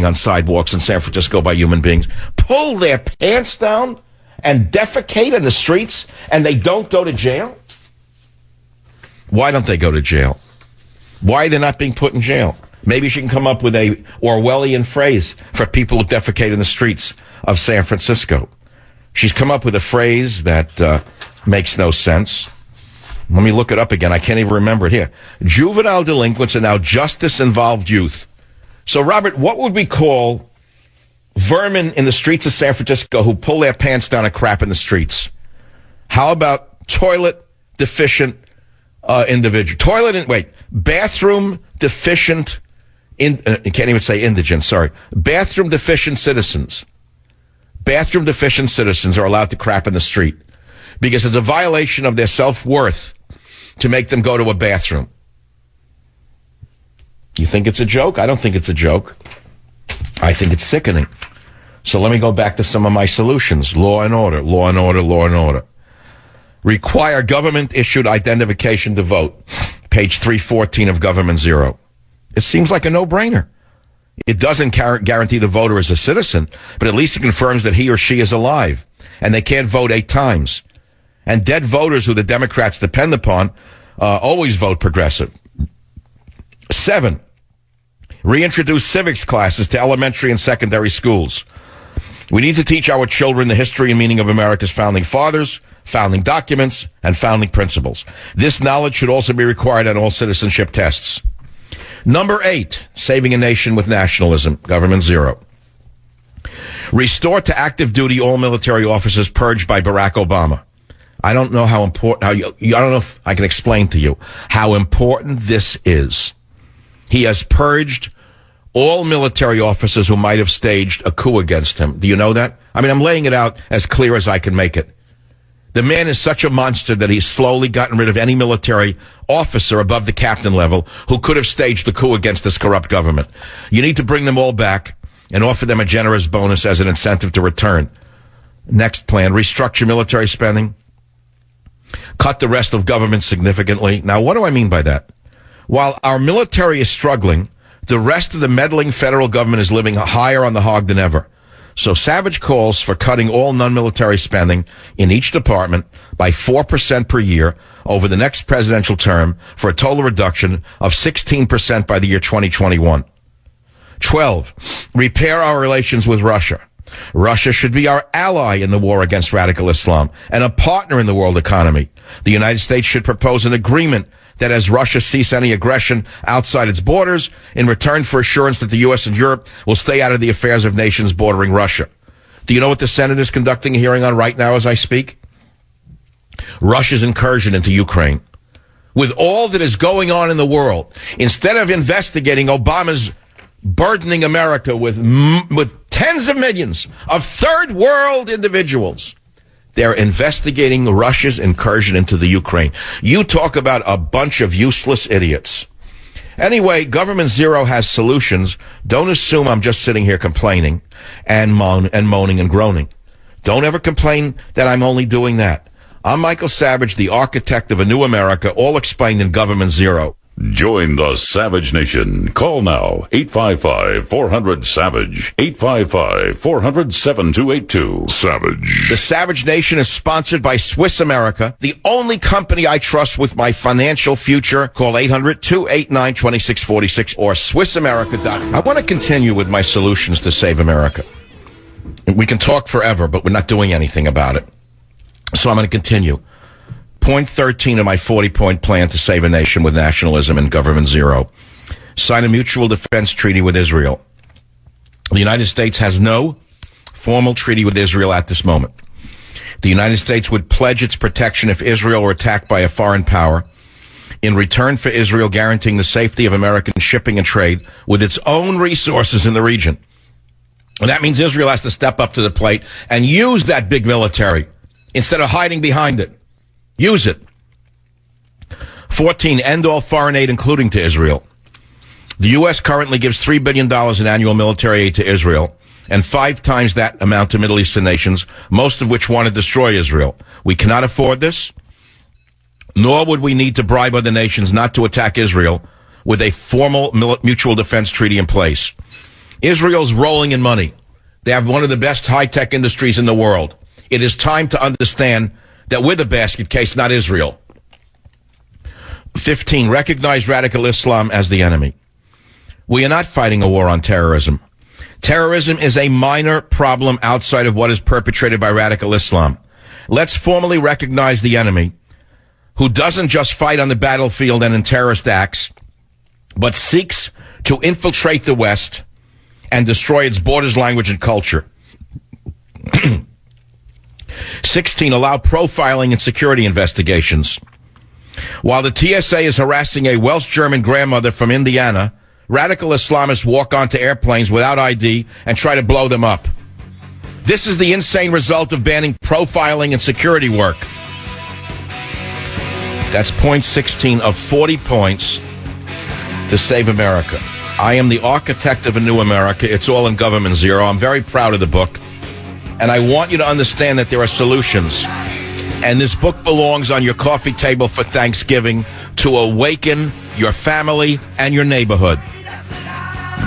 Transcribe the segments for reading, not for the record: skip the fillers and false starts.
on sidewalks in San Francisco by human beings, pull their pants down and defecate in the streets, and they don't go to jail? Why don't they go to jail? Why are they not being put in jail? Maybe she can come up with a Orwellian phrase for people who defecate in the streets of San Francisco. She's come up with a phrase that makes no sense. Let me look it up again. I can't even remember it here. Juvenile delinquents are now justice-involved youth. So, Robert, what would we call vermin in the streets of San Francisco who pull their pants down and crap in the streets? How about toilet-deficient individual? Bathroom-deficient, you can't even say indigent, sorry. Bathroom-deficient citizens. Bathroom-deficient citizens are allowed to crap in the street because it's a violation of their self-worth to make them go to a bathroom. You think it's a joke? I don't think it's a joke. I think it's sickening. So let me go back to some of my solutions. Law and order, law and order, law and order. Require government-issued identification to vote. Page 314 of Government Zero. It seems like a no-brainer. It doesn't guarantee the voter is a citizen, but at least it confirms that he or she is alive, and they can't vote 8 times. And dead voters who the Democrats depend upon always vote progressive. 7, reintroduce civics classes to elementary and secondary schools. We need to teach our children the history and meaning of America's founding fathers, founding documents, and founding principles. This knowledge should also be required on all citizenship tests. Number 8, saving a nation with nationalism. Government Zero. Restore to active duty all military officers purged by Barack Obama. I don't know how important, I don't know if I can explain to you how important this is. He has purged all military officers who might have staged a coup against him. Do you know that? I mean, I'm laying it out as clear as I can make it. The man is such a monster that he's slowly gotten rid of any military officer above the captain level who could have staged the coup against this corrupt government. You need to bring them all back and offer them a generous bonus as an incentive to return. Next plan, restructure military spending. Cut the rest of government significantly. Now, what do I mean by that? While our military is struggling, the rest of the meddling federal government is living higher on the hog than ever. So Savage calls for cutting all non-military spending in each department by 4% per year over the next presidential term for a total reduction of 16% by the year 2021. 12, repair our relations with Russia. Russia should be our ally in the war against radical Islam and a partner in the world economy. The United States should propose an agreement that as Russia cease any aggression outside its borders in return for assurance that the U.S. and Europe will stay out of the affairs of nations bordering Russia. Do you know what the Senate is conducting a hearing on right now as I speak? Russia's incursion into Ukraine. With all that is going on in the world, instead of investigating Obama's burdening America with tens of millions of third world individuals, they're investigating Russia's incursion into the Ukraine. You talk about a bunch of useless idiots. Anyway, Government Zero has solutions. Don't assume I'm just sitting here complaining and moaning and groaning. Don't ever complain that I'm only doing that. I'm Michael Savage, the architect of a new America, all explained in Government Zero. Join the Savage Nation. Call now, 855-400-SAVAGE, 855-400-7282. Savage. The Savage Nation is sponsored by Swiss America, the only company I trust with my financial future. Call 800-289-2646 or SwissAmerica.com. I want to continue with my solutions to save America. We can talk forever, but we're not doing anything about it. So I'm going to continue. Point 13 of my 40-point plan to save a nation with nationalism and Government Zero. Sign a mutual defense treaty with Israel. The United States has no formal treaty with Israel at this moment. The United States would pledge its protection if Israel were attacked by a foreign power, in return for Israel guaranteeing the safety of American shipping and trade with its own resources in the region. And that means Israel has to step up to the plate and use that big military instead of hiding behind it. Use it. 14, end all foreign aid, including to Israel. The U.S. currently gives $3 billion in annual military aid to Israel, and 5 times that amount to Middle Eastern nations, most of which want to destroy Israel. We cannot afford this, nor would we need to bribe other nations not to attack Israel with a formal mutual defense treaty in place. Israel's rolling in money. They have one of the best high-tech industries in the world. It is time to understand that we're the basket case, not Israel. 15, recognize radical Islam as the enemy. We are not fighting a war on terrorism. Terrorism is a minor problem outside of what is perpetrated by radical Islam. Let's formally recognize the enemy, who doesn't just fight on the battlefield and in terrorist acts, but seeks to infiltrate the West and destroy its borders, language, and culture. 16, allow profiling and security investigations. While the TSA is harassing a Welsh German grandmother from Indiana, radical Islamists walk onto airplanes without ID and try to blow them up. This is the insane result of banning profiling and security work. That's point 16 of 40 points to save America. I am the architect of a new America. It's all in Government Zero. I'm very proud of the book. And I want you to understand that there are solutions. And this book belongs on your coffee table for Thanksgiving to awaken your family and your neighborhood.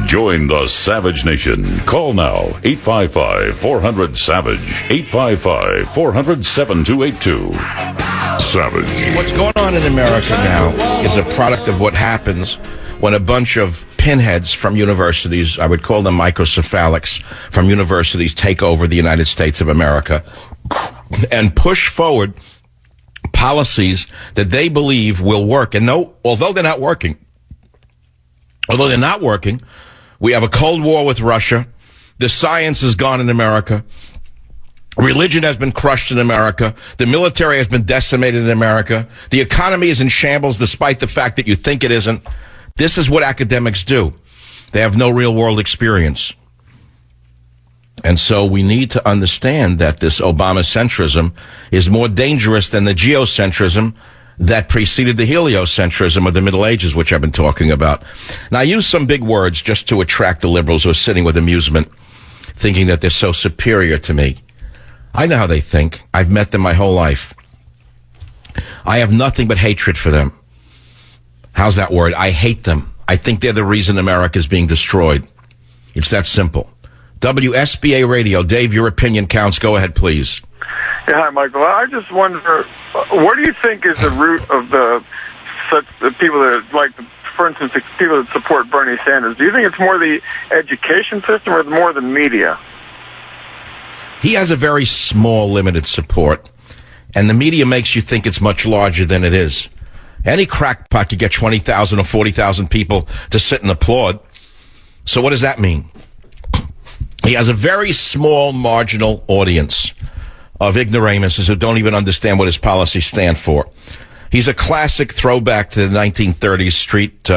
Join the Savage Nation. Call now, 855-400-SAVAGE, 855-400-7282. Savage. What's going on in America now is a product of what happens when a bunch of pinheads from universities, I would call them microcephalics, from universities take over the United States of America and push forward policies that they believe will work. And no, although they're not working, we have a Cold War with Russia. The science is gone in America. Religion has been crushed in America. The military has been decimated in America. The economy is in shambles despite the fact that you think it isn't. This is what academics do. They have no real world experience. And so we need to understand that this Obama-centrism is more dangerous than the geocentrism that preceded the heliocentrism of the Middle Ages, which I've been talking about. Now, I use some big words just to attract the liberals who are sitting with amusement, thinking that they're so superior to me. I know how they think. I've met them my whole life. I have nothing but hatred for them. How's that word? I hate them. I think they're the reason America is being destroyed. It's that simple. WSBA Radio. Dave, your opinion counts. Go ahead, please. Yeah, hi, Michael. I just wonder, what do you think is the root of the people that, like, for instance, the people that support Bernie Sanders? Do you think it's more the education system or more the media? He has a very small, limited support, and the media makes you think it's much larger than it is. Any crackpot could get 20,000 or 40,000 people to sit and applaud. So what does that mean? He has a very small, marginal audience of ignoramuses who don't even understand what his policies stand for. He's a classic throwback to the 1930s street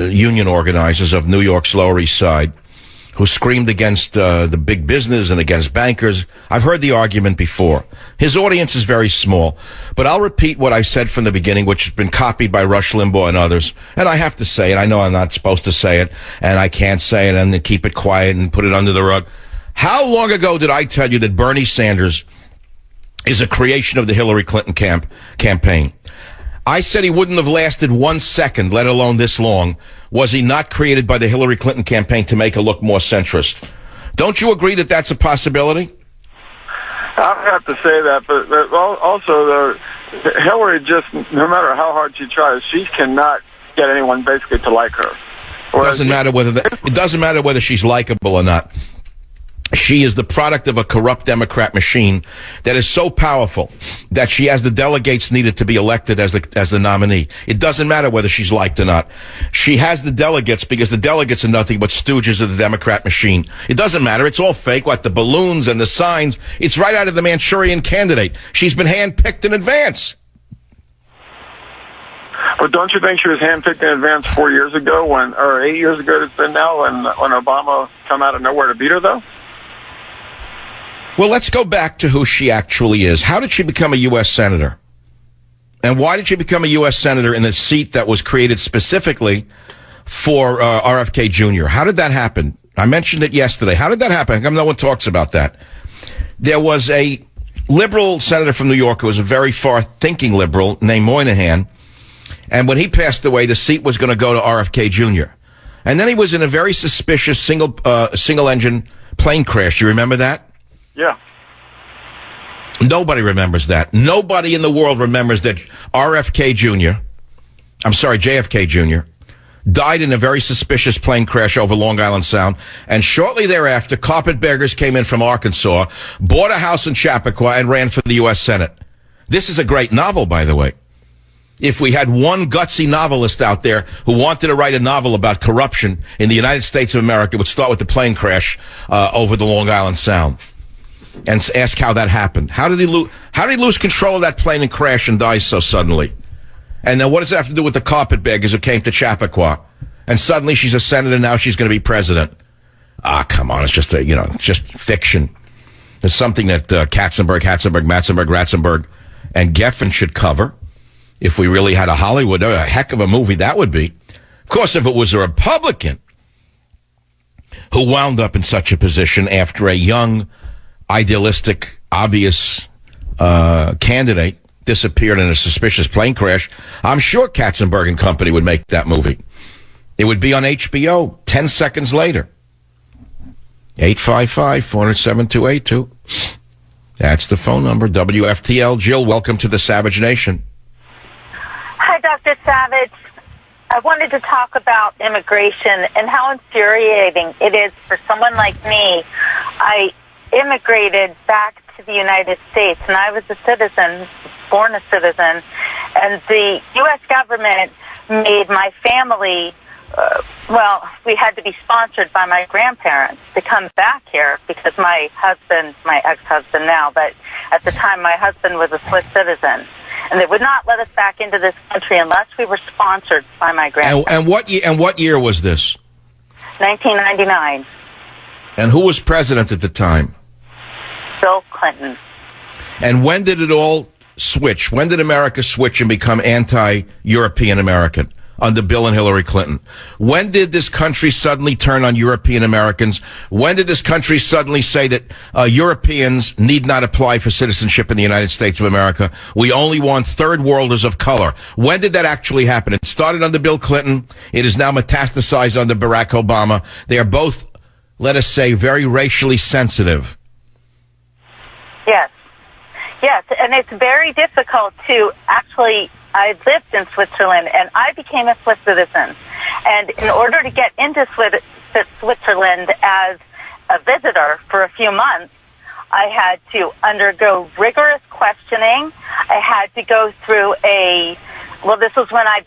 union organizers of New York's Lower East Side, who screamed against the big business and against bankers. I've heard the argument before. His audience is very small. But I'll repeat what I said from the beginning, which has been copied by Rush Limbaugh and others. And I have to say it. I know I'm not supposed to say it, and I can't say it and keep it quiet and put it under the rug. How long ago did I tell you that Bernie Sanders is a creation of the Hillary Clinton campaign? I said he wouldn't have lasted 1 second, let alone this long. Was he not created by the Hillary Clinton campaign to make her look more centrist? Don't you agree that that's a possibility? I have to say that, but also Hillary just, no matter how hard she tries, she cannot get anyone basically to like her. It doesn't matter whether she's likable or not. She is the product of a corrupt Democrat machine that is so powerful that she has the delegates needed to be elected as the nominee. It doesn't matter whether she's liked or not. She has the delegates because the delegates are nothing but stooges of the Democrat machine. It doesn't matter. It's all fake. What, the balloons and the signs? It's right out of the Manchurian Candidate. She's been handpicked in advance. But don't you think she was handpicked in advance 4 years ago, or 8 years ago it's been now, when Obama come out of nowhere to beat her, though? Well, let's go back to who she actually is. How did she become a U.S. Senator? And why did she become a U.S. Senator in a seat that was created specifically for RFK Jr.? How did that happen? I mentioned it yesterday. How did that happen? How come no one talks about that? There was a liberal senator from New York who was a very far-thinking liberal named Moynihan. And when he passed away, the seat was going to go to RFK Jr. And then he was in a very suspicious single-engine plane crash. You remember that? Yeah. Nobody remembers that. Nobody in the world remembers that JFK Jr., died in a very suspicious plane crash over Long Island Sound. And shortly thereafter, carpetbaggers came in from Arkansas, bought a house in Chappaqua, and ran for the U.S. Senate. This is a great novel, by the way. If we had one gutsy novelist out there who wanted to write a novel about corruption in the United States of America, it would start with the plane crash over the Long Island Sound. And ask how that happened. How did he lose control of that plane and crash and die so suddenly? And then what does it have to do with the carpetbaggers who came to Chappaqua? And suddenly she's a senator, now she's going to be president. Ah, come on, it's just fiction. It's something that Katzenberg, Matzenberg, Ratzenberg, and Geffen should cover. If we really had a Hollywood, a heck of a movie that would be. Of course, if it was a Republican who wound up in such a position after a young, idealistic, obvious candidate disappeared in a suspicious plane crash, I'm sure Katzenberg and company would make that movie. It would be on HBO 10 seconds later. 855-407-2882. That's the phone number. WFTL. Jill, welcome to the Savage Nation. Hi, Dr. Savage. I wanted to talk about immigration and how infuriating it is for someone like me. I immigrated back to the United States, and I was a citizen, born a citizen, and the U.S. government made my family, we had to be sponsored by my grandparents to come back here because my ex-husband now, but at the time my husband was a Swiss citizen. And they would not let us back into this country unless we were sponsored by my grandparents. And what year was this? 1999. And who was president at the time? Bill Clinton. And when did it all switch? When did America switch and become anti-European American under Bill and Hillary Clinton? When did this country suddenly turn on European Americans? When did this country suddenly say that Europeans need not apply for citizenship in the United States of America? We only want third worlders of color. When did that actually happen? It started under Bill Clinton. It is now metastasized under Barack Obama. They are both, let us say, very racially sensitive. Yes, and it's very difficult to actually, I lived in Switzerland, and I became a Swiss citizen. And in order to get into Switzerland as a visitor for a few months, I had to undergo rigorous questioning. I had to go through this was when I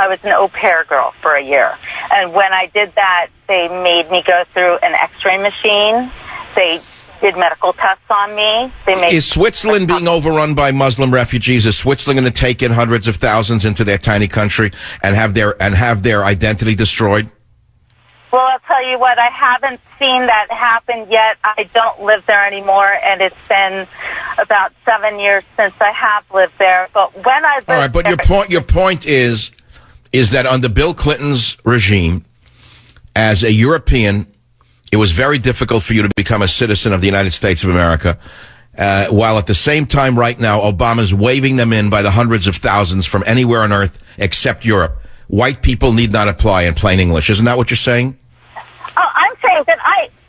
was an au pair girl for a year. And when I did that, they made me go through an x-ray machine. They did medical tests on me. Is Switzerland being overrun by Muslim refugees? Is Switzerland going to take in hundreds of thousands into their tiny country and have their identity destroyed? Well, I'll tell you what, I haven't seen that happen yet. I don't live there anymore, and it's been about 7 years since I have lived there. But when I lived all right, but there, your point is that under Bill Clinton's regime, as a European, it was very difficult for you to become a citizen of the United States of America, while at the same time right now, Obama's waving them in by the hundreds of thousands from anywhere on earth except Europe. White people need not apply in plain English. Isn't that what you're saying? Oh, I'm saying that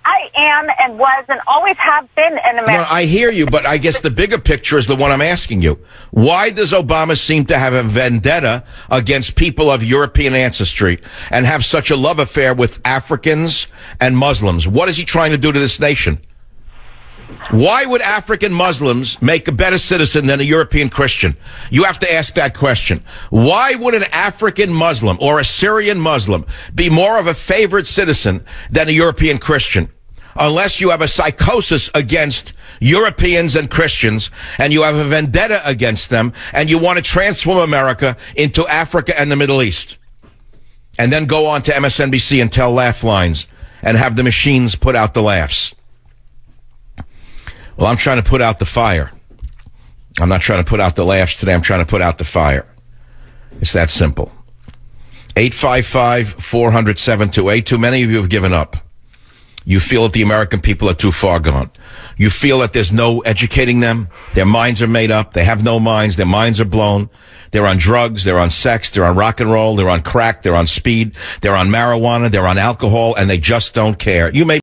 I am and was and always have been an American. No, I hear you, but I guess the bigger picture is the one I'm asking you. Why does Obama seem to have a vendetta against people of European ancestry and have such a love affair with Africans and Muslims? What is he trying to do to this nation? Why would African Muslims make a better citizen than a European Christian? You have to ask that question. Why would an African Muslim or a Syrian Muslim be more of a favored citizen than a European Christian? Unless you have a psychosis against Europeans and Christians, and you have a vendetta against them, and you want to transform America into Africa and the Middle East. And then go on to MSNBC and tell laugh lines and have the machines put out the laughs. Well, I'm trying to put out the fire. I'm not trying to put out the laughs today. I'm trying to put out the fire. It's that simple. 855-400-7282. Many of you have given up. You feel that the American people are too far gone. You feel that there's no educating them. Their minds are made up. They have no minds. Their minds are blown. They're on drugs. They're on sex. They're on rock and roll. They're on crack. They're on speed. They're on marijuana. They're on alcohol, and they just don't care. You may